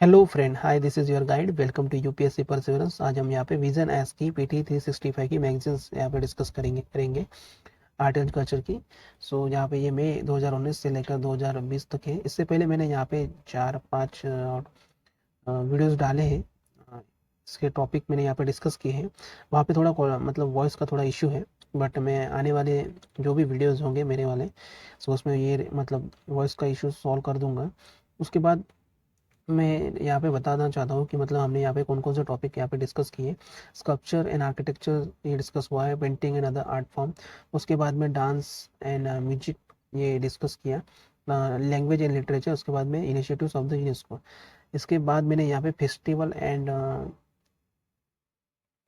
Hello friend, hi, this is your guide. Welcome to UPSC perseverance. आज हम यहाँ पे विजन एस की पीटी 365 की मैगजीन्स यहाँ पे डिस्कस करेंगे आर्ट एंड कल्चर की। यहाँ पे ये मई 2019 से लेकर 2020 तक है। इससे पहले मैंने यहाँ पे 4-5 वीडियोस डाले हैं। इसके टॉपिक मैंने यहाँ पे डिस्कस किए हैं। वहाँ पे थोड़ा मतलब वॉइस का थोड़ा इशू है, बट मैं आने वाले जो भी वीडियोस होंगे मेरे वाले, उसमें ये मतलब वॉइस का इशू सॉल्व कर दूंगा। उसके बाद मैं यहाँ पे बताना चाहता हूँ कि मतलब हमने यहाँ पे कौन कौन से टॉपिक यहाँ पे डिस्कस किए। स्कल्पचर एंड आर्किटेक्चर ये डिस्कस हुआ है, painting and other art form. उसके बाद में डांस एंड म्यूजिक ये डिस्कस किया, लैंग्वेज एंड लिटरेचर। उसके बाद में इनिशिएटिव्स ऑफ द यूनेस्को। इसके बाद मैंने यहाँ पे फेस्टिवल एंड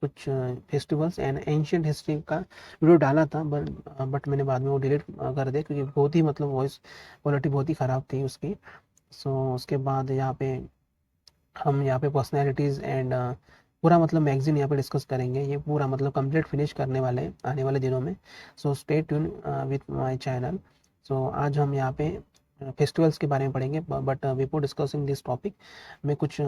कुछ फेस्टिवल्स एंड एंशियंट हिस्ट्री का वीडियो डाला था, बट मैंने बाद में वो डिलीट कर दिया क्योंकि बहुत ही मतलब वॉइस क्वालिटी बहुत ही ख़राब थी उसकी। उसके बाद यहाँ पे हम यहाँ पे पर्सनैलिटीज़ एंड पूरा मतलब मैगजीन यहाँ पे डिस्कस करेंगे। ये पूरा मतलब कंप्लीट फिनिश करने वाले हैं आने वाले दिनों में। Stay tune with my channel. आज हम यहाँ पे फेस्टिवल्स के बारे में पढ़ेंगे, but before discussing this topic मैं कुछ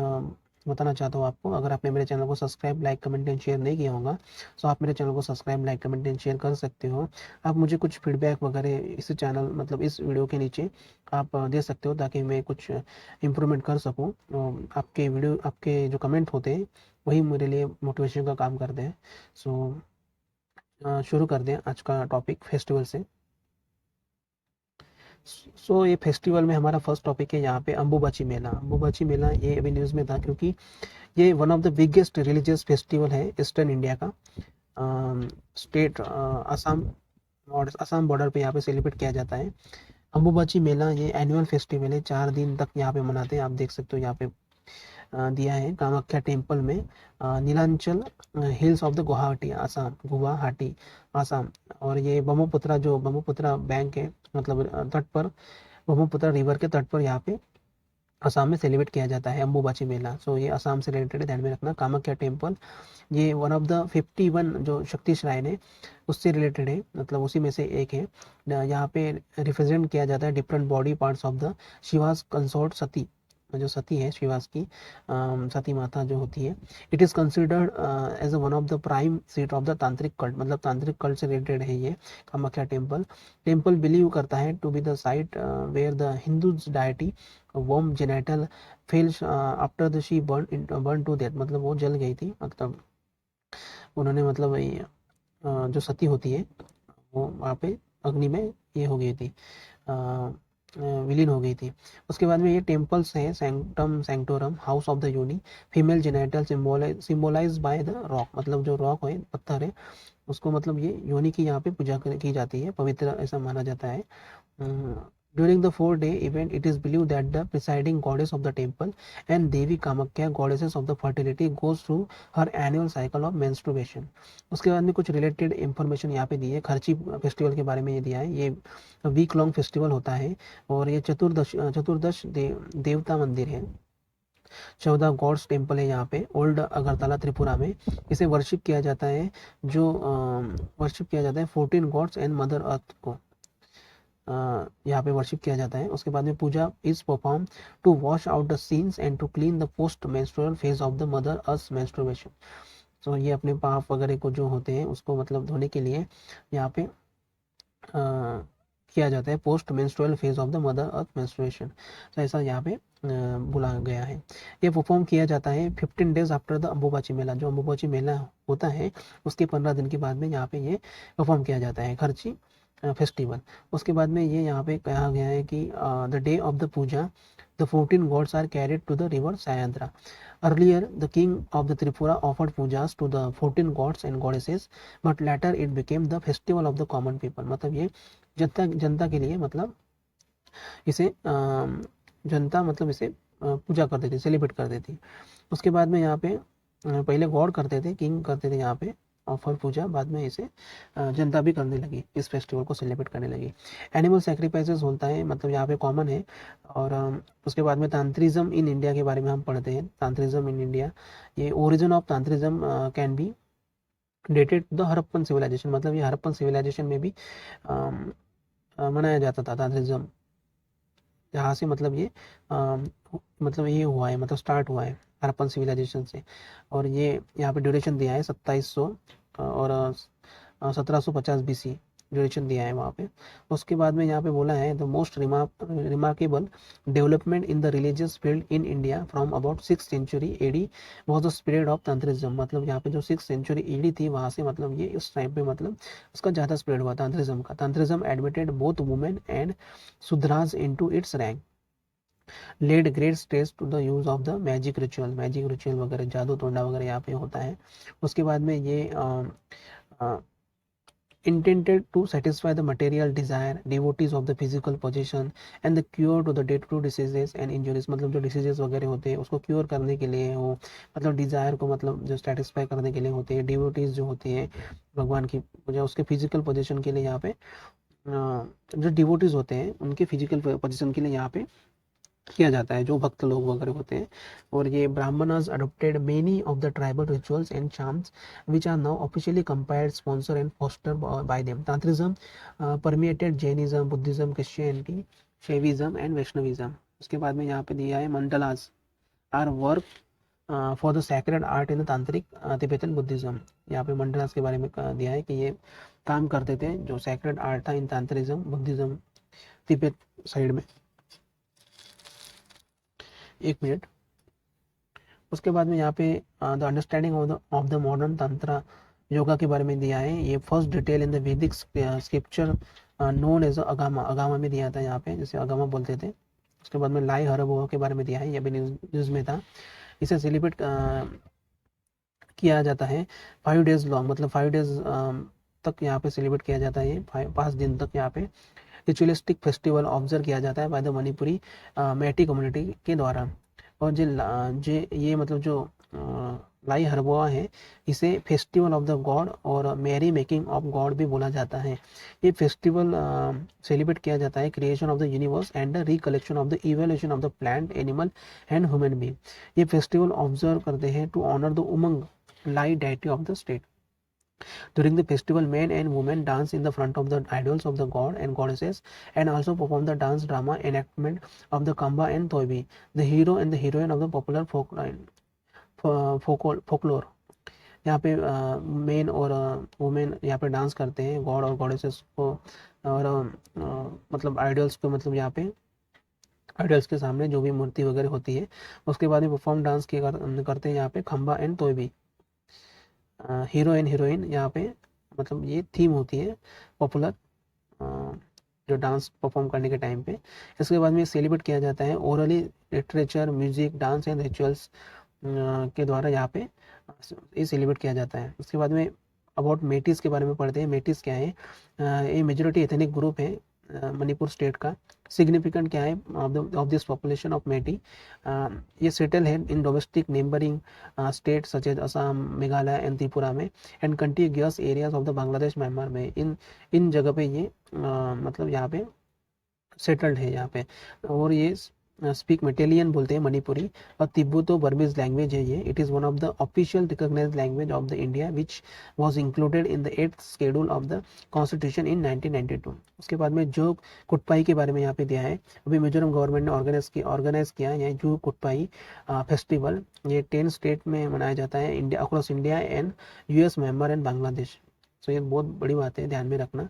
बताना चाहता हूँ आपको। अगर आपने मेरे चैनल को subscribe, like, comment and share नहीं किया होगा, आप मेरे चैनल को subscribe, like, comment and share कर सकते हो। आप मुझे कुछ फीडबैक वगैरह इस चैनल मतलब इस वीडियो के नीचे आप दे सकते हो, ताकि मैं कुछ इम्प्रूवमेंट कर सकूँ। आपके जो कमेंट होते हैं वही मेरे लिए मोटिवेशन का काम करते हैं। शुरू कर दें आज का टॉपिक फेस्टिवल से। ये फेस्टिवल में हमारा फर्स्ट टॉपिक है यहाँ पे अम्बुबाची मेला। अम्बुबाची मेला ये अभी न्यूज़ में था क्योंकि ये one of the biggest religious festival है ईस्टर्न इंडिया का। स्टेट असम और असम बॉर्डर पे यहाँ पे सेलिब्रेट किया जाता है। अम्बुबाची मेला ये एनुअल फेस्टिवल है, 4 दिन तक यहाँ पे मनाते हैं। आप देख सकते हो यहाँ पे दिया है कामाख्या टेम्पल में, Nilanchal hills of the Guwahati Assam. और ये ब्रह्मपुत्रा बैंक है, मतलब तट पर, ब्रह्मपुत्रा रिवर के तट पर यहाँ पे असम में सेलिब्रेट किया जाता है अम्बुबाची मेला। ये असम से रिलेटेड है, ध्यान में रखना। कामाख्या टेम्पल ये वन ऑफ द 51 जो शक्ति श्राइन है उससे रिलेटेड है, मतलब उसी में से एक है। यहाँ पे रिप्रेजेंट किया जाता है different body parts of the Shiva's consort Sati. जो सती है शिवास की सती माता जो होती है। It is considered as one of the prime seat of the tantric cult, मतलब तांत्रिक कल्ट से रिलेटेड है ये कामाख्या टेम्पल। बिलीव करता है to be the site where the Hindus deity worm genital fells after the she burn to death, मतलब वो जल गई थी, मतलब उन्होंने मतलब जो सती होती है वो वहाँ पे अग्नि में ये हो गई थी, विलीन हो गई थी। उसके बाद में ये टेम्पल्स हैं, sanctum sanctorum, house of the yoni, female genital symbolize by the rock, मतलब जो रॉक है पत्थर है उसको, मतलब ये योनि की यहाँ पे पूजा की जाती है, पवित्र ऐसा माना जाता है। During the 4-day event, it is believed that the presiding goddess of the temple and Devi Kamakya, goddesses of the fertility, goes through her annual cycle of menstruation. उसके बाद में कुछ रिलेटेड इंफॉर्मेशन यहाँ पे दी है। खर्ची फेस्टिवल के बारे में ये दिया है। ये वीक लॉन्ग फेस्टिवल होता है और ये चतुर्दश देवता मंदिर है। 14 गॉड्स टेम्पल है यहाँ पे ओल्ड अगरतला त्रिपुरा में। इसे वर्शिप किया जाता है, जो वर्शिप किया जाता है 14 गॉड्स एंड मदर अर्थ को यहाँ पे वर्शिप किया जाता है। उसके बाद में puja is perform to wash out the sins and to clean the post menstrual phase of the mother earth menstruation. ये अपने पाप वगैरह को जो होते हैं उसको मतलब धोने के लिए यहाँ पे किया जाता है, post menstrual phase of the mother earth menstruation. ऐसा यहाँ पे बोला गया है। ये परफॉर्म किया जाता है 15 डेज आफ्टर द अम्बुबाची मेला। जो अम्बुबाची मेला होता है उसके 15 दिन के बाद में यहाँ पे ये परफॉर्म किया जाता है, खर्ची फेस्टिवल। उसके बाद में ये यहाँ पे कहा गया है कि the day of the puja the 14 gods are carried to the river Sayandra. Earlier, the king of the Tripura offered pujas to the 14 gods and goddesses, but later it became the festival of the common people. मतलब ये जनता के लिए, मतलब इसे जनता मतलब इसे पूजा कर देती, सेलिब्रेट कर देती। उसके बाद में यहाँ पे पहले गॉड करते थे, किंग करते थे यहाँ पे ऑफर पूजा, बाद में इसे जनता भी करने लगी, इस फेस्टिवल को सेलिब्रेट करने लगी। एनिमल सेक्रीफाइसेस होता है, मतलब यहाँ पे कॉमन है। और उसके बाद में तांत्रिज्म इन इंडिया के बारे में हम पढ़ते हैं। तांत्रिज्म इन इंडिया, ये origin of tantrism can be dated the Harappan civilization, मतलब ये हड़प्पन सिविलाइजेशन में भी मनाया जाता था तांत्रिज्म। जहाँ से मतलब ये मतलब ये हुआ है, मतलब स्टार्ट हुआ है हड़प्पन सिविलाइजेशन से। और ये यहाँ पे ड्यूरेशन दिया है 2700 और 1750 BC ड्यूरेशन दिया है वहाँ पे। उसके बाद में यहाँ पे बोला है the most remarkable development in the religious field in India from about 6th century AD was the spread of तंत्रिज्म। मतलब यहाँ पे जो 6th century AD थी वहाँ से मतलब ये उस टाइम पे मतलब उसका ज़्यादा स्प्रेड हुआ तंत्रिज्म का। Tantrism admitted both women and Shudras into its rank, led great stress to the use of the magic ritual वगैरह, जादू टोंडा वगैरह यहाँ पे होता है। उसके बाद में ये intended to satisfy the material desire devotees of the physical possession and the cure to the day-to-day diseases and injuries। मतलब जो डिसीजेस वगैरह होते हैं उसको क्योर करने के लिए हो, मतलब डिजायर को मतलब जो सेटिस्फाई करने के लिए होते हैं डिवोटीज जो होती हैं भगवान की पूजा, उसके फिजिकल पोजीशन के लिए यहाँ पे जो डिवोटीज होते हैं उनके फिजिकल पोजीशन के लिए यहाँ पे किया जाता है, जो भक्त लोग वगैरह होते हैं। और ये Brahmanas adopted many of the tribal rituals and charms which are now officially compiled sponsor and foster by them. Tantrism permeated Jainism, Buddhism, Christianity, Shaivism and Vaishnavism. उसके बाद में यहाँ पे दिया है mandalas are work for the sacred art in the tantric Tibetan Buddhism. यहाँ पे मंडलास के बारे में दिया है कि ये काम करते थे जो सैक्रेड आर्ट था इन तांत्रिज्म बुद्धिज्म तिब्बत साइड में। एक मिनट। उसके बाद में यहाँ पे the understanding of the modern तंत्र योगा के बारे में दिया है। ये फर्स्ट डिटेल इन द वैदिक स्क्रिप्चर नोन एज अगामा, अगामा में दिया था यहाँ पे, जिसे अगामा बोलते थे। उसके बाद में लाई हरबोआ के बारे में दिया है, ये भी न्यूज में था। इसे सेलिब्रेट किया जाता है 5 days लॉन्ग, मतलब 5 days तक यहाँ पे सेलिब्रेट किया जाता है। 5 दिन तक यहाँ पे रिचुअलिस्टिक फेस्टिवल ऑब्जर्व किया जाता है बाय द मणिपुरी मैटी कम्युनिटी के द्वारा। और जो ये मतलब जो लाई हरबोआ है इसे फेस्टिवल ऑफ द गॉड और मैरी मेकिंग ऑफ गॉड भी बोला जाता है। ये फेस्टिवल सेलिब्रेट किया जाता है creation of the universe and the recollection of the evolution of the plant animal and human being. ये फेस्टिवल ऑब्जर्व करते हैं to honour the Umang Lai deity of the state. During the festival, men and women dance in the front of the idols of the god and goddesses and also perform the dance drama enactment of the Kamba and Thoibi, the hero and the heroine of the popular folklore। यहाँ पे main और women यहाँ पे dance करते हैं God और goddesses को, और मतलब आइडल्स को, मतलब यहाँ पे आइडल्स के सामने जो भी मूर्ति वगैरह होती है उसके बाद में परफॉर्म डांस करते हैं यहाँ पे खम्बा एंड तोयबी। हीरो एंड हीरोइन यहाँ पे मतलब ये थीम होती है पॉपुलर जो डांस परफॉर्म करने के टाइम पे। इसके बाद में सेलिब्रेट किया जाता है orally, literature, music, dance and rituals के द्वारा यहाँ पे ये सेलिब्रेट किया जाता है। उसके बाद में अबाउट मेटिस के बारे में पढ़ते हैं। मेटिस क्या है? ये मेजोरिटी एथनिक ग्रुप है मणिपुर स्टेट का। सिग्निफिकेंट क्या है of this population of Meitei? ये सेटल है in domestic neighbouring state such as Assam, Meghalaya and Tripura में and contiguous areas of the Bangladesh, Myanmar में। इन जगह पे ये मतलब यहाँ पे सेटल्ड है यहाँ पे। और ये स्पीक मेटेलियन बोलते हैं मणिपुरी और तिब्बतो बर्मीज लैंग्वेज है ये। It is one of the official recognised language of the India which was included in the 8th schedule of the constitution in 1992। उसके बाद में जो कुटपाई के बारे में यहाँ पे दिया है, अभी मिजोरम गवर्नमेंट ने ऑर्गेनाइज किया है जो कुटपाई फेस्टिवल। ये 10 स्टेट में मनाया जाता है India, across India and US, Myanmar and Bangladesh. तो ये बहुत बड़ी बात है, ध्यान में रखना,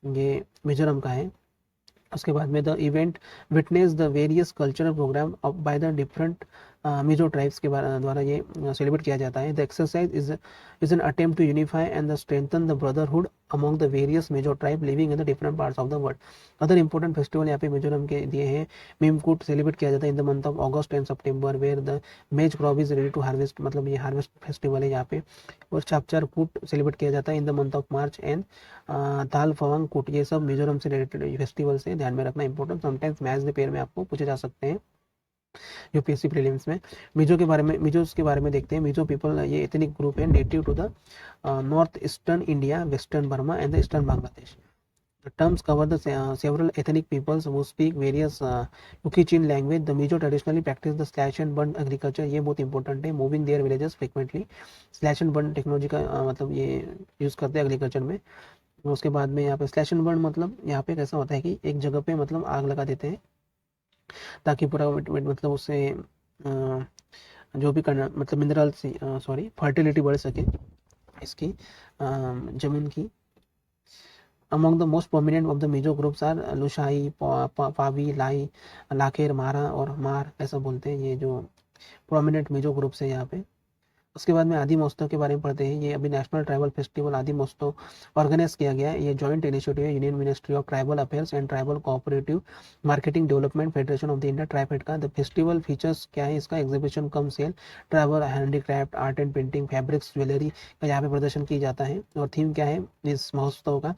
ये मिजोरम का है। उसके बाद में the event witness the various cultural programme by the different Mizo tribes के द्वारा ये सेलिब्रेट किया जाता है। The exercise is an attempt to unify and the strengthen the brotherhood among the various Mizo tribe living in the different parts of the world. Other important festival यहाँ पे मिजोरम के दिए हैं। मीमकूट सेलिब्रेट किया जाता है in the month of August and September where the maize crop is ready to harvest, मतलब ये हार्वेस्ट फेस्टिवल है यहाँ पे। और चापचार कूट सेलिब्रेट किया जाता है in the month of March and ताल फवांग कूट। ये सब मिजोरम से रिलेटेड फेस्टिवल से ध्यान में रखना important. Sometimes match the pair में आपको पूछे जा सकते हैं यूपीएससी प्रीलिम्स में। मिजोज के बारे में देखते हैं। मिजो पीपल ये एथनिक ग्रुप है native to the north eastern India, western Burma and the eastern Bangladesh. The terms cover the several ethnic peoples who speak various Ukichin language. The Mizo traditionally practice the slash and burn agriculture। ये बहुत important है। Moving their villages frequently. Slash and burn technology का मतलब ये use करते हैं agriculture में। उसके बाद में यहाँ पे स्लैश एंड बर्न मतलब यहाँ पे कैसा होता है कि एक जगह पे मतलब आग लगा देते हैं ताकि पूरा मतलब उससे जो भी करना मतलब मिनरल सॉरी फर्टिलिटी बढ़ सके इसकी ज़मीन की। Among the most prominent of the major groups are Lushai, पावी, लाई, लाखेर, मारा और मार ऐसा बोलते हैं, ये जो प्रोमिनेंट मेजर ग्रुप्स है यहाँ पे। उसके बाद में आदि महोत्सव के बारे में पढ़ते हैं। ये अभी नेशनल ट्राइबल फेस्टिवल आदि महोत्सव ऑर्गेनाइज किया गया है। ये जॉइंट इनिशिएटिव है union ministry of tribal affairs and tribal cooperative marketing development federation of the India TRIFED का। द फेस्टिवल फीचर्स क्या है इसका, exhibition cum sale, tribal handicraft, art and painting, fabrics, jewellery का यहाँ पे प्रदर्शन की जाता है। और थीम क्या है इस महोत्सव का,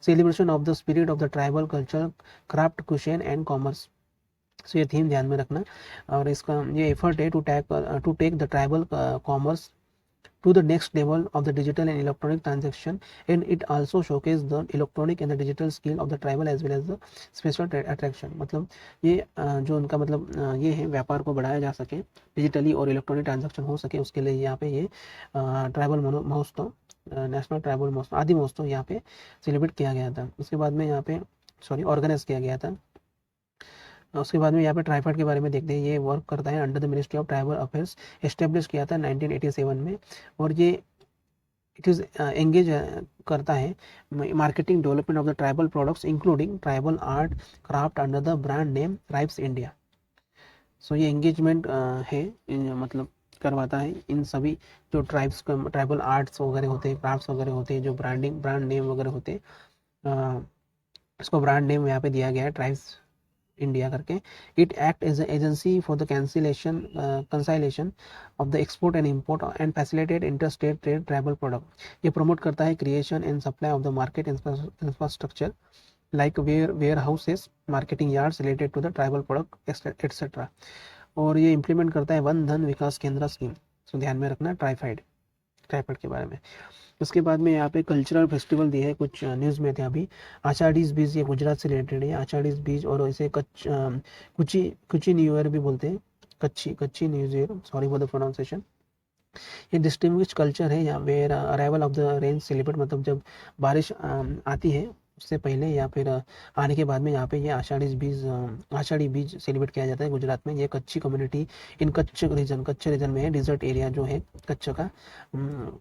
celebration of the spirit of the tribal culture, craft, cuisine and commerce. So ये थीम ध्यान में रखना। और इसका ये एफर्ट है to take the tribal commerce to the next level of the digital and electronic transaction, and it also showcase the electronic and the digital skill of the tribal as well as the special attraction। मतलब ये जो उनका मतलब ये है व्यापार को बढ़ाया जा सके, डिजिटली और इलेक्ट्रॉनिक ट्रांजैक्शन हो सके, उसके लिए यहाँ पे ये ट्राइबल महोत्सव, नेशनल ट्राइबल महोत्सव, आदि महोत्सव यहाँ पे सेलिब्रेट किया गया था। उसके बाद में यहाँ पे ऑर्गेनाइज किया गया था। उसके बाद में यहाँ पे ट्राइफेड के बारे में देखते हैं। ये वर्क करता है under the ministry of tribal affairs, establish किया था 1987 में। और ये इट इज़ एंगेज करता है marketing development of the tribal products including tribal art craft under the brand name Tribes India. So ये एंगेजमेंट है मतलब करवाता है इन सभी जो ट्राइबल आर्ट्स वगैरह होते हैं, क्राफ्ट्स वगैरह होते हैं, जो ब्रांड नेम वगैरह होते हैं, इसको ब्रांड नेम यहाँ पे दिया गया है ट्राइब्स इंडिया करके। It act as agency for the conciliation of the export and import and facilitate interstate trade tribal product. ये प्रमोट करता है creation and supply of the market infrastructure like warehouses, marketing yards related to the tribal product etcetera. और ये implement करता है one धन विकास केंद्र scheme. सो ध्यान में रखना ट्राइफेड के बारे में। उसके बाद में यहाँ पे कल्चरल फेस्टिवल दिए है कुछ न्यूज़ में थे अभी। आषाढ़ीज बीज, ये गुजरात से रिलेटेड है। आषाढ़ीज बीज और इसे कुची न्यू ईयर भी बोलते हैं, कच्ची new year, sorry for the pronunciation. ये डिस्टिंग्विश्ड कल्चर है यहाँ पे arrival of the rain celebrate, मतलब जब बारिश आती है उससे पहले या फिर आने के बाद में यहाँ पे ये आषाढ़ी बीज सेलिब्रेट किया जाता है गुजरात में। ये कच्ची कम्युनिटी इन कच्छ रीजन में है, डिजर्ट एरिया जो है कच्छ का।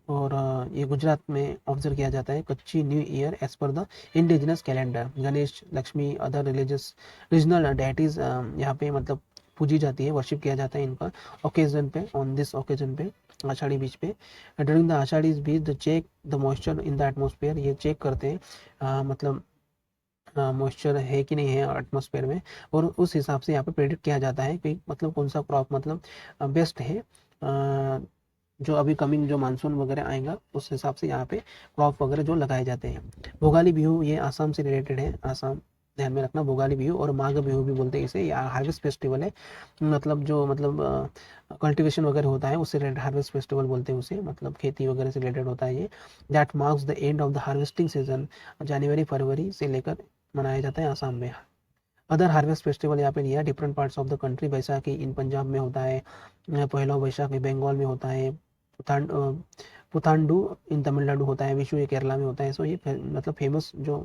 और ये गुजरात में ऑब्जर्व किया जाता है Kutchi new year as per the indigenous calendar. Ganesh, Lakshmi, other religious regional deities यहाँ पे मतलब पूजी जाती है, वर्शिप किया जाता है इनका ओकेजन पे, ऑन दिस ओकेजन पे, आषाढ़ी बीच पे। During the Ashadhi Beej the check the moisture in the atmosphere, ये चेक करते हैं मतलब मॉइस्चर है कि नहीं है एटमोसफेयर में, और उस हिसाब से यहाँ पे प्रेडिक्ट किया जाता है कि मतलब कौन सा क्रॉप मतलब बेस्ट है, जो अभी कमिंग जो मानसून वगैरह आएगा उस हिसाब से यहाँ पे क्रॉप वगैरह जो लगाए जाते हैं। भोगाली बिहू ये आसाम से रिलेटेड है, आसाम ध्यान में रखना। भोगाली बिहू और माघ बिहू भी बोलते हैं इसे, या हार्वेस्ट फेस्टिवल है, मतलब जो मतलब कल्टीवेशन वगैरह होता है उससे रिलेटेड हार्वेस्ट फेस्टिवल बोलते हैं उसे, मतलब खेती वगैरह से रिलेटेड होता है ये। That marks the end of the harvesting season, जनवरी फरवरी से लेकर मनाया जाता है आसाम में। अदर हार्वेस्ट फेस्टिवल यहाँ पे दिया different parts of the country. Baisakhi in Punjab में होता है, पहला बैसाखी बंगाल में होता है, पुथांडू इन तमिलनाडु होता है, विशु ये केरला में होता है। सो ये मतलब फेमस जो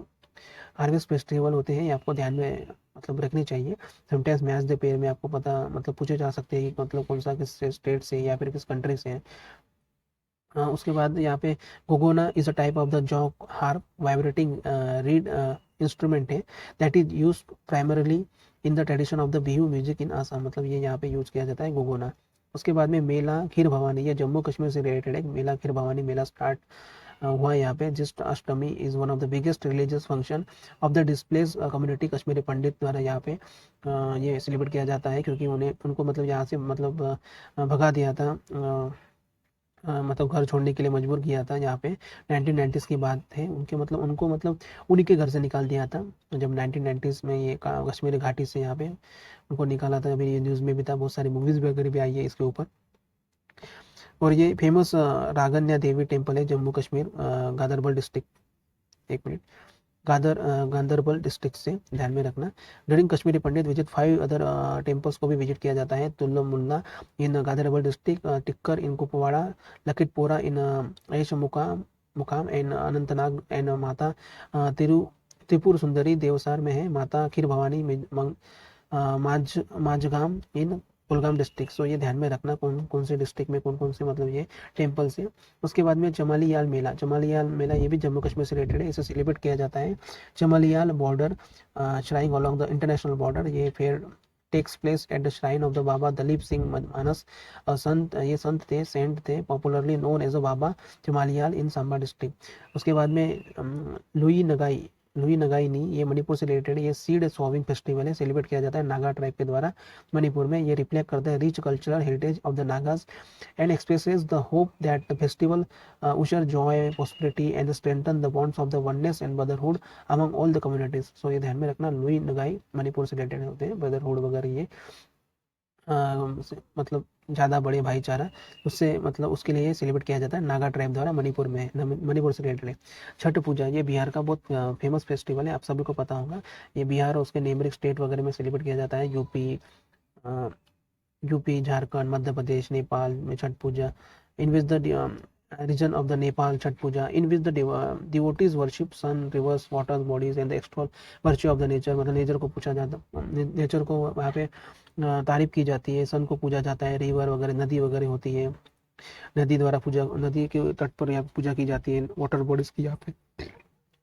हार्वेस्ट फेस्टिवल होते हैं ये आपको ध्यान में मतलब रखनी चाहिए। समटाइम्स मैच द पेयर में आपको पता मतलब पूछे जा सकते हैं कि मतलब कौन सा किस स्टेट से या फिर किस कंट्री से है। उसके बाद यहाँ पे Gogona is a type of the jaw harp vibrating reed instrument है that is use primarily in the tradition of the Bihu music in Assam, मतलब ये यहाँ पे यूज किया जाता है गोगोना। उसके बाद में मेला खीर भवानी, ये जम्मू कश्मीर से रिलेटेड है। मेला खीर भवानी मेला स्टार्ट हुआ यहाँ पे। Jyeshtha Ashtami is one of the biggest religious function of the displace community, Kashmiri Pandit द्वारा यहाँ पे ये सेलिब्रेट किया जाता है क्योंकि उनको मतलब यहाँ से मतलब भगा दिया था, मतलब घर छोड़ने के लिए मजबूर किया था। यहाँ पे 1990s की बात है, उनको मतलब उन्हीं के घर से निकाल दिया था जब 1990s में ये कश्मीरी घाटी से यहाँ पे उनको निकाला था। अभी ये न्यूज़ में भी था, बहुत सारी मूवीज वगैरह भी आई है इसके ऊपर। और ये फेमस रागन्या देवी टेम्पल है जम्मू कश्मीर गांदरबल डिस्ट्रिक्ट, एक मिनट, गांदरबल डिस्ट्रिक्ट से ध्यान में रखना। ड्यूरिंग कश्मीरी पंडित विजिट 5 अदर टेम्पल्स को भी विजिट किया जाता है। तुल्लम मुल्ला इन गांदरबल डिस्ट्रिक्ट, टिक्कर इन कुपवाड़ा, लकितपोरा इन ऐश मुकाम एंड अनंतनाग एंड माता त्रिपुर सुंदरी देवसार में है। माता खीर भवानी माझगाम इन कुलगाम डिस्ट्रिक्ट। सो ये ध्यान में रखना कौन कौन से डिस्ट्रिक्ट में कौन कौन से मतलब ये टेम्पल्स हैं। उसके बाद में चमालियाल मेला, चमालियाल मेला ये भी जम्मू कश्मीर से रिलेटेड है, इसे सेलिब्रेट किया जाता है। Chamliyal border shrine along the international border, ये fair takes place at the shrine of the Baba Dalip Singh Manhas, संत, ये संत थे, सेंट थे, popularly known as a Baba Chamliyal in Samba district. उसके बाद में लुई नगाई नहीं, ये मणिपुर से रिलेटेड, ये सीड सॉविंग फेस्टिवल है, सेलिब्रेट किया जाता है नागा ट्राइब के द्वारा मणिपुर में। ये रिफ्लेक्ट करता है rich cultural heritage of the Nagas and expresses the hope that the festival usher joy prosperity and strengthen the bonds of the oneness and brotherhood among all the communities. So ये ध्यान में रखना, लुई नगाई मणिपुर से related होते हैं, brotherhood वगैरह ये मतलब ज़्यादा बड़े भाईचारा, उससे मतलब उसके लिए सेलिब्रेट किया जाता है नागा ट्राइब द्वारा मणिपुर में, मणिपुर से रिलेटेड है। छठ पूजा, ये बिहार का बहुत फेमस फेस्टिवल है, आप सभी को पता होगा। ये बिहार और उसके नेबरिंग स्टेट वगैरह में सेलिब्रेट किया जाता है, यूपी, झारखंड, मध्य प्रदेश, नेपाल में Chhath Puja. In which the region of the Nepal Chhat Puja, in which the devotees worship sun, rivers, waters, bodies and the external virtue of the nature, मतलब नेचर को पूछा जाता, नेचर को वहाँ पे तारीफ की जाती है, सन को पूजा जाता है, रिवर वगैरह, नदी वगैरह होती है, नदी द्वारा पूजा, नदी के तट पर यहाँ पूजा की जाती है, वाटर बॉडीज की यहाँ पे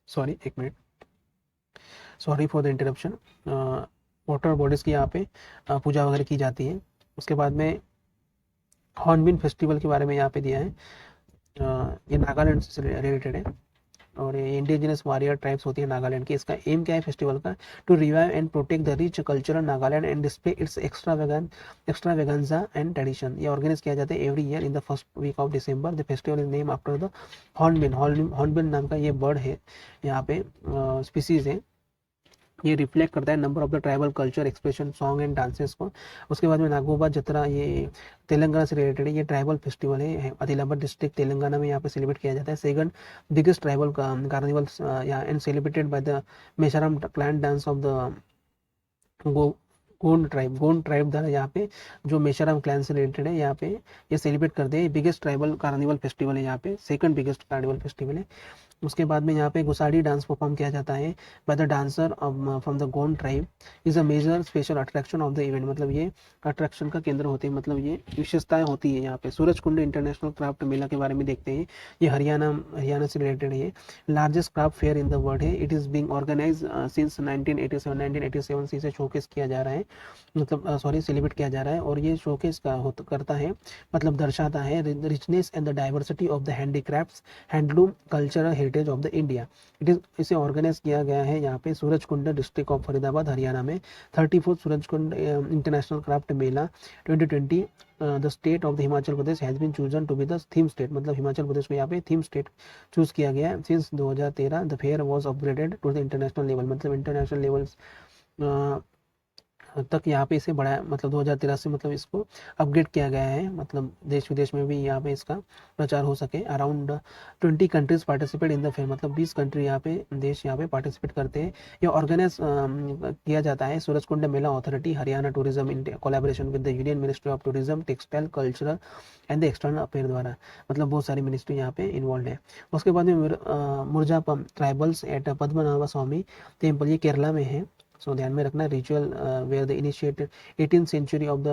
सॉरी एक minute, sorry for the interruption, water bodies की यहाँ पे पूजा वगैरह की जाती है। उसके बाद में हॉर्नबिल फेस्टिवल के बारे में यहाँ पे दिया है, ये नागालैंड से रिलेटेड है और ये इंडिजिनस वॉरियर ट्राइब्स होती है नागालैंड की। इसका एम क्या है फेस्टिवल का, to revive and protect the rich cultural Nagaland and display its extravaganza and tradition. ये ऑर्गेनाइज किया जाता है every year in the first week of December. The festival is name after the hornbill. Hornbill नाम का ये bird है, यहाँ पे स्पीसीज है, ये रिफ्लेक्ट करता है number of the tribal culture expression song and dances को। उसके बाद में नागोबा जतरा, ये तेलंगाना से रिलेटेड है, ये ट्राइबल फेस्टिवल है, आदिलाबाद डिस्ट्रिक्ट तेलंगाना में यहाँ पे सेलिब्रेट किया जाता है। सेकंड बिगेस्ट ट्राइबल कार्निवल यहाँ and celebrated by the Mesaram clan dance of the Gond tribe द्वारा यहाँ पे जो मेशाराम क्लैन से रिलेटेड है, यहाँ पे ये सेलिब्रेट करते हैं। बिगेस्ट ट्राइबल कार्निवल फेस्टिवल है, यहाँ पे सेकंड बिगेस्ट कार्निवल फेस्टिवल है। उसके बाद में यहाँ पे गुसाडी डांस परफॉर्म किया जाता है by the dancer from the Gond tribe, is a major special attraction of the event, मतलब ये अट्रैक्शन का केंद्र होती है, मतलब ये विशेषताएं होती है यहाँ पे। सूरज कुंड इंटरनेशनल क्राफ्ट मेला के बारे में देखते हैं, ये हरियाणा से रिलेटेड है, largest craft fair in the world है, it is being organise since 1987 से इसे शोकेस किया जा रहा है, मतलब सॉरी सेलिब्रेट किया जा रहा है। और ये शोकेस करता है, मतलब दर्शाता है richness and the diversity of the handicrafts, handloom, cultural heritage of the India. इसे ऑर्गेनाइज किया गया है यहाँ पे Surajkund district of Faridabad Haryana में। 34th Surajkund international craft mela 2020, the state of the Himachal Pradesh has been chosen to be the theme state, मतलब हिमाचल प्रदेश को यहाँ पे थीम स्टेट चूज किया गया है। Since 2013 the fair was upgraded to the international level, मतलब international level तक यहाँ पे इसे बढ़ाया, मतलब 2013 से मतलब इसको अपग्रेड किया गया है, मतलब देश विदेश में भी यहाँ पे इसका प्रचार हो सके। Around 20 countries participate in the fair, मतलब 20 कंट्री यहाँ पे देश यहाँ पे पार्टिसिपेट करते हैं। ये ऑर्गेनाइज किया जाता है Suraj Kund Mela authority, Haryana tourism in collaboration with the union ministry of tourism, textile, cultural and the external affair द्वारा, मतलब बहुत सारी मिनिस्ट्री यहाँ पे इन्वॉल्व है। उसके बाद में Murajapam tribals at Padmanabhaswamy temple, ये केरला में है। सो ध्यान में रखना, ritual where the initiated 18th century of the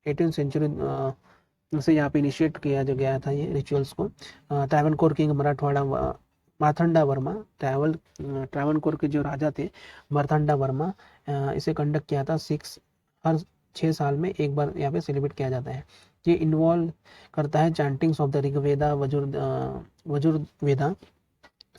18th century से यहाँ पे इनिशिएट किया जो गया था ये रिचुअल्स को। ट्रावनकोर किंग मराठवाड़ा मार्तंडा वर्मा, ट्रावनकोर के जो राजा थे मार्तंडा वर्मा, इसे कंडक्ट किया था हर 6 साल में एक बार यहाँ पे सेलिब्रेट किया जाता है। ये इन्वॉल्व करता है chantings of the Rigveda, Yajurveda,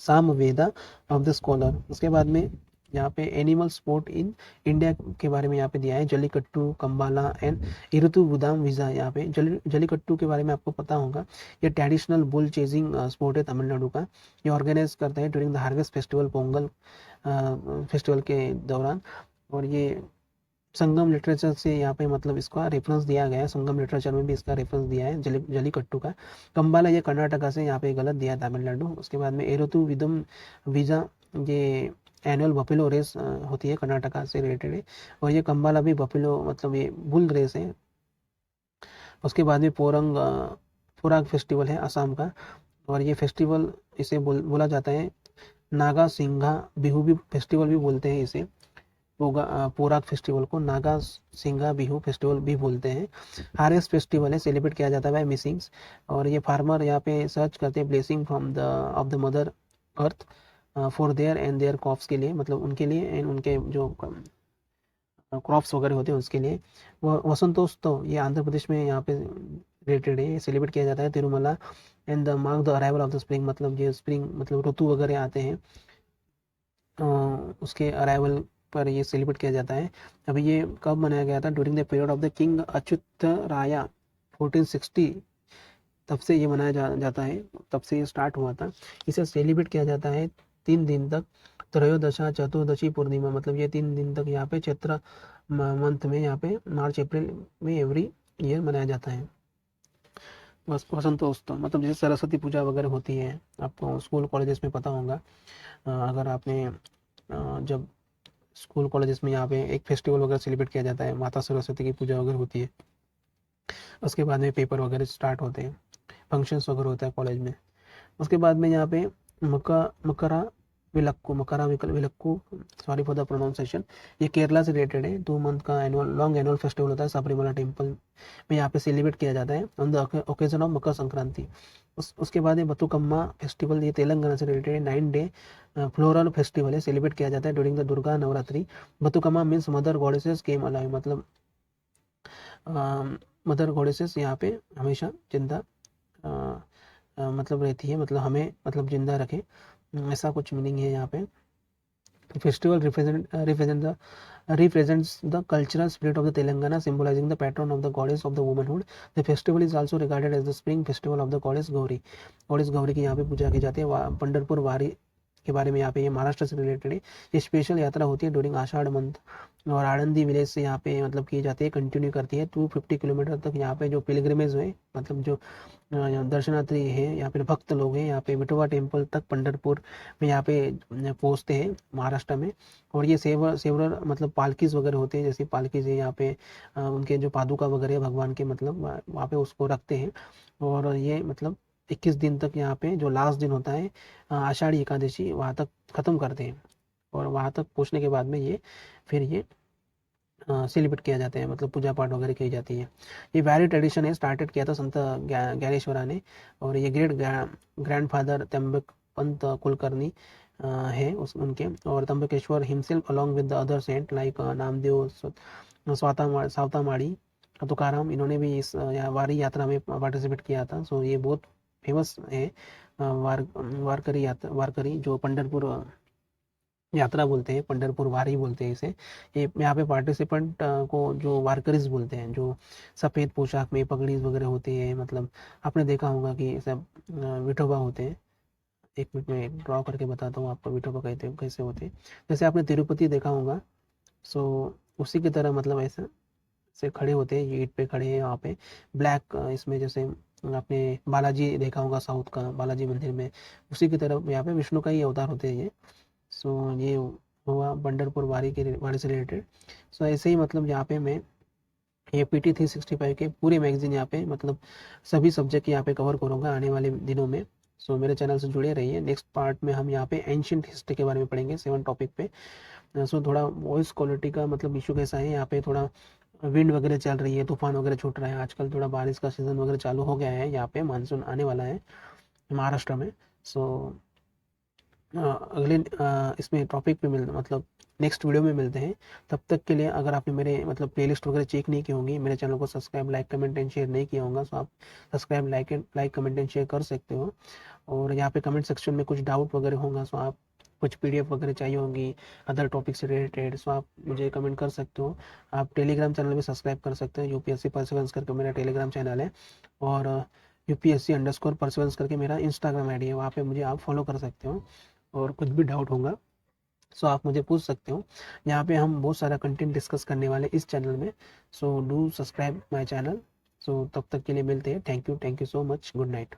Samaveda of the scholar. उसके बाद में यहाँ पे एनिमल स्पोर्ट इन इंडिया के बारे में यहाँ पे दिया है, जलीकट्टू, कंबाला एंड इरुतु बुदाम विजा। यहाँ पे जलीकट्टू के बारे में आपको पता होगा, ये ट्रेडिशनल बुल चेजिंग स्पोर्ट है तमिलनाडु का। ये ऑर्गेनाइज करता है during the harvest festival, Pongal festival के दौरान। और ये संगम लिटरेचर से यहाँ पे मतलब इसका रेफरेंस दिया गया है, संगम लिटरेचर में भी इसका रेफरेंस दिया है जलीकट्टू का। कंबाला ये कर्नाटका से यहाँ पे गलत दिया है तमिलनाडु। उसके बाद में एरुतु विदम विजा, ये एनुअल बफेलो रेस होती है, कर्नाटका से रिलेटेड है। और ये कंबाला भी बफेलो, मतलब ये बुल रेस है। उसके बाद में पोराग फेस्टिवल है असम का, और ये फेस्टिवल इसे बोला जाता है नागा सिंघा बिहू भी फेस्टिवल भी बोलते हैं इसे। पोराक फेस्टिवल को नागा सिंगा बिहू फेस्टिवल भी बोलते हैं। हारेस्ट फेस्टिवल है, सेलिब्रेट किया जाता है बाय मिसिंग्स। और ये फार्मर यहाँ पे सर्च करते हैं blessing from the of the mother earth for their and there crops के लिए, मतलब उनके लिए एंड उनके जो क्रॉप्स वगैरह होते हैं उसके लिए। वसंतोत्सव ये आंध्र प्रदेश में यहाँ पे रिलेटेड है, सेलिब्रेट किया जाता है Tirumala and the mark the arrival of the spring, मतलब ये स्प्रिंग मतलब ऋतु वगैरह आते हैं उसके अराइवल पर ये सेलिब्रेट किया जाता है। अभी ये कब मनाया गया था? During the period of the king Achyut राया 1460, तब से ये मनाया जाता है, तब से ये स्टार्ट हुआ था। इसे सेलिब्रेट किया जाता है 3 दिन तक। त्रयोदशा चतुर्दशी पूर्णिमा, मतलब ये 3 दिन तक यहाँ पे चैत्र मंथ में, यहाँ पे मार्च अप्रैल में एवरी ईयर मनाया जाता है। वसंतोत्सव मतलब जैसे सरस्वती पूजा वगैरह होती है, आपको स्कूल कॉलेजेस में पता होगा। अगर आपने जब स्कूल कॉलेजेस में यहाँ पे एक फेस्टिवल वगैरह सेलिब्रेट किया जाता है, माता सरस्वती की पूजा वगैरह होती है, उसके बाद में पेपर वगैरह स्टार्ट होते हैं, फंक्शंस वगैरह होता है कॉलेज में। उसके बाद में यहाँ पे Makara Vilakku, sorry for the pronunciation, ये केरला से रिलेटेड है। 2 मंथ का लॉन्ग एनुअल फेस्टिवल होता है सबरीमला टेम्पल में, यहाँ पे सेलिब्रेट किया जाता है on the occasion of Makar Sankranti. उसके बाद ये बतुकम्मा फेस्टिवल, ये तेलंगाना से रिलेटेड है। 9 डे फ्लोरल फेस्टिवल है, सेलिब्रेट किया जाता है during the Durga Navratri. Bathukamma means mother goddesses came alive, मतलब मदर गॉडेसेस यहाँ पे हमेशा जिंदा मतलब रहती है, मतलब हमें मतलब जिंदा रखे, ऐसा कुछ मीनिंग है यहाँ पे। Festival represents the cultural spirit of the Telangana, symbolizing the patron of the goddess of the womanhood. The festival is also regarded as the spring festival of the goddess Gauri. goddess Gauri की यहाँ पे पूजा की जाती है। पंढरपुर वारी के बारे में यहाँ पे ये महाराष्ट्र से रिलेटेड है। ये स्पेशल यात्रा होती है ड्यूरिंग आषाढ़ मंथ, और आनंदी विलेज से यहाँ पे मतलब की जाती है, कंटिन्यू करती है 250 किलोमीटर तक। यहाँ पे जो पिलग्रिमेज हुए, मतलब जो दर्शनार्थी हैं, यहाँ पे भक्त लोग हैं, यहाँ पे विठोबा टेम्पल तक पंढरपुर में यहाँ पे पहुँचते हैं महाराष्ट्र में। और ये सेवरर मतलब पालकीज वगैरह होते हैं, जैसे पालकीज है यहाँ पे उनके जो पादुका वगैरह है भगवान के, मतलब वहाँ पे उसको रखते हैं। और ये मतलब 21 दिन तक यहाँ पे जो लास्ट दिन होता है आषाढ़ी एकादशी, वहाँ तक ख़त्म करते हैं। और वहाँ तक पहुँचने के बाद में ये फिर ये सेलिब्रेट किया जाता है, मतलब पूजा पाठ वगैरह की जाती है। ये वैरी ट्रेडिशन है, स्टार्टेड किया था संत ज्ञानेश्वरा ने। और ये ग्रैंडफादर त्र्यंबक पंत कुलकर्णी है उनके। और Trimbakeshwar himself along with the other saint like Namdev, Savatamali, Tukaram, इन्होंने भी इस वारी यात्रा में पार्टिसिपेट किया था। सो ये बहुत फेमस है वारकरी जो पंढरपुर यात्रा बोलते हैं, पंढरपुर वारी बोलते हैं इसे। ये यहाँ पे पार्टिसिपेंट को जो वारकरीज बोलते हैं, जो सफ़ेद पोशाक में पगड़ी वगैरह होती है, मतलब आपने देखा होगा कि सब विठोबा होते हैं। एक मिनट में ड्रॉ करके बताता हूँ आपको विठोबा कहते कैसे होते हैं। जैसे आपने तिरुपति देखा होगा, सो उसी की तरह मतलब ऐसा से खड़े होते हैं, ये ईंट पे खड़े हैं वहाँ पे ब्लैक, इसमें जैसे आपने बालाजी देखा होगा साउथ का बालाजी मंदिर में, उसी की तरह यहाँ पे विष्णु का ही अवतार होते हैं ये। सो ये हुआ पंढरपुर वारी से रिलेटेड। सो ऐसे ही मतलब यहाँ पे मैं ये PT 365 के पूरे मैगजीन यहाँ पे मतलब सभी सब्जेक्ट यहाँ पे कवर करूँगा आने वाले दिनों में। सो मेरे चैनल से जुड़े रहिए। नेक्स्ट पार्ट में हम यहाँ पे एंशियंट हिस्ट्री के बारे में पढ़ेंगे 7 टॉपिक पे। सो थोड़ा वॉइस क्वालिटी का मतलब इशू कैसा है, यहाँ पे थोड़ा विंड वगैरह चल रही है, तूफान वगैरह छूट रहा है आजकल, थोड़ा बारिश का सीज़न वगैरह चालू हो गया है, यहाँ पे मानसून आने वाला है महाराष्ट्र में। सो अगले इसमें टॉपिक पे मतलब नेक्स्ट वीडियो में मिलते हैं। तब तक के लिए अगर आपने मेरे मतलब प्लेलिस्ट वगैरह चेक नहीं की होंगी, मेरे चैनल को subscribe like comment and share नहीं किया होगा, तो आप subscribe like comment and share कर सकते हो। और यहाँ पे कमेंट सेक्शन में कुछ डाउट वगैरह होगा, सो आप कुछ PDF वगैरह चाहिए होंगी अदर टॉपिक से रिलेटेड, सो आप मुझे कमेंट कर सकते हो। आप टेलीग्राम चैनल भी सब्सक्राइब कर सकते हो, UPSC परसिवेंस करके मेरा टेलीग्राम चैनल है। और UPSC_परसिवेंस करके मेरा इंस्टाग्राम ID है, वहाँ पे मुझे आप फॉलो कर सकते हो। और कुछ भी डाउट होगा सो आप मुझे पूछ सकते हो। यहाँ पे हम बहुत सारा कंटेंट डिस्कस करने वाले इस चैनल में। So do subscribe my channel. So तब तक के लिए मिलते हैं। Thank you so much. Good night.